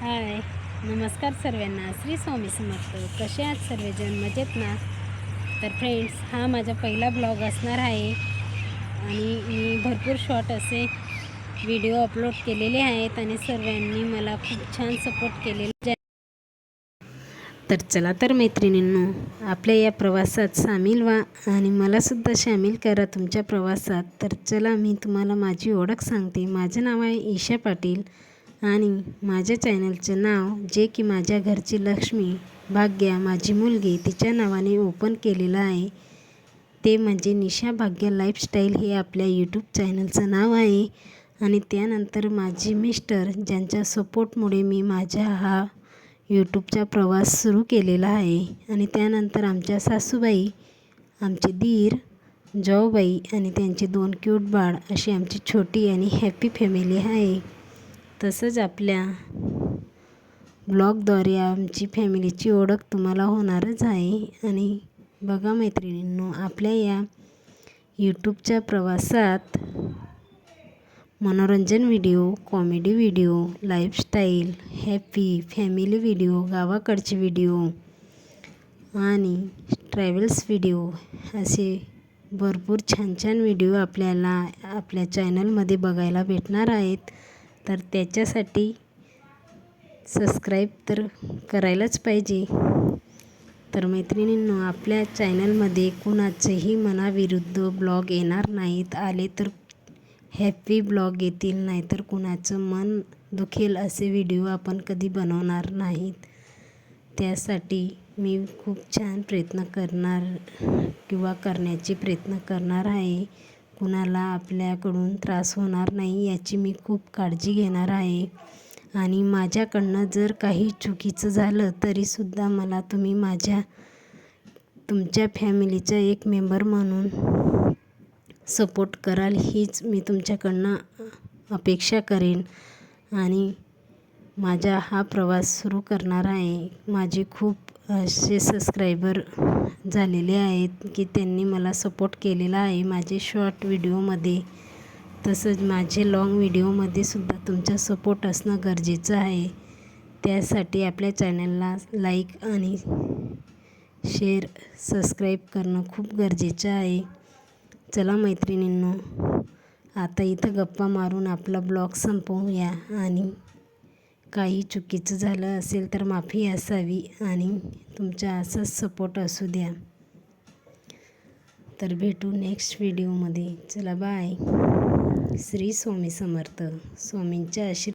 हाय, नमस्कार सर्वांना. श्री स्वामी समर्थ. कसे आहात सर्वजण? मजेत ना? तर फ्रेंड्स, हा माझा पहिला ब्लॉग असणार आहे आणि मी भरपूर शॉर्ट असे व्हिडिओ अपलोड केलेले आहेत आणि सर्वांनी मला खूप छान सपोर्ट केलेला. तर चला तर मैत्रिणींनो, आपल्या या प्रवासात सामील व्हा आणि मलासुद्धा सामील करा तुमच्या प्रवासात. तर चला, मी तुम्हाला माझी ओळख सांगते. माझं नाव आहे ईशा पाटील आणि माझ्या चॅनलचं नाव, जे की माझ्या घरची लक्ष्मी भाग्या माझी मुलगी तिच्या नावाने ओपन केलेलं आहे, ते म्हणजे निशा भाग्या लाईफस्टाईल हे आपल्या यूट्यूब चॅनलचं नाव आहे. आणि त्यानंतर माझे मिस्टर, ज्यांच्या सपोर्टमुळे मी माझा हा यूट्यूबचा प्रवास सुरू केलेला आहे. आणि त्यानंतर आमच्या सासूबाई, आमचे दीर, जाऊबाई आणि त्यांचे 2 क्यूट बाळ, अशी आमची छोटी आणि हॅपी फॅमिली आहे. तसंच आपल्या ब्लॉगद्वारे आमची फॅमिलीची ओळख तुम्हाला होणारच आहे. आणि बघा मैत्रिणींनो, आपल्या या यूट्यूबच्या प्रवासात मनोरंजन video, comedy video, lifestyle, happy family video, गावाकडचे व्हिडिओ आणि ट्रॅव्हल्स व्हिडिओ, असे भरपूर छान छान व्हिडिओ आपल्याला आपल्या चॅनलमध्ये बघायला भेटणार आहेत. तर त्याच्यासाठी सबस्क्राईब तर करायलाच पाहिजे. तर मैत्रिणींनो, आपल्या चॅनलमध्ये कुणाचेही मनाविरुद्ध ब्लॉग येणार नाहीत. आले तर हॅपी ब्लॉग येतील, नाहीतर कुणाचं मन दुखेल असे व्हिडिओ आपण कधी बनवणार नाहीत. त्यासाठी मी खूप छान प्रयत्न करण्याचे प्रयत्न करणार आहे. कुणाला आपल्याकडून त्रास होणार नाही याची मी खूप काळजी घेणार आहे. आणि माझ्याकडनं जर काही चुकीचं झालं तरीसुद्धा मला तुम्ही तुमच्या फॅमिलीचा एक मेंबर म्हणून सपोर्ट कराल, हीच मी तुमच्याकडनं अपेक्षा करेन. आणि माझा हा प्रवास सुरू करणार आहे. माझे खूप असे सबस्क्रायबर झालेले आहेत की त्यांनी मला सपोर्ट केलेला आहे माझे शॉर्ट व्हिडिओमध्ये. तसंच माझे लाँग व्हिडिओमध्ये सुद्धा तुमचा सपोर्ट असणं गरजेचं आहे. त्यासाठी आपल्या चॅनलला लाईक आणि शेअर, सबस्क्राईब करणं खूप गरजेचं आहे. चला मैत्रिणींनो, आता इथं गप्पा मारून आपला ब्लॉग संपवूया. आणि काही चुकीचं झालं असेल तर माफी असावी आणि तुमचा असाच सपोर्ट असू द्या. तर भेटू नेक्स्ट व्हिडिओमध्ये. चला बाय. श्री स्वामी समर्थ. स्वामींच्या आशीर्वाद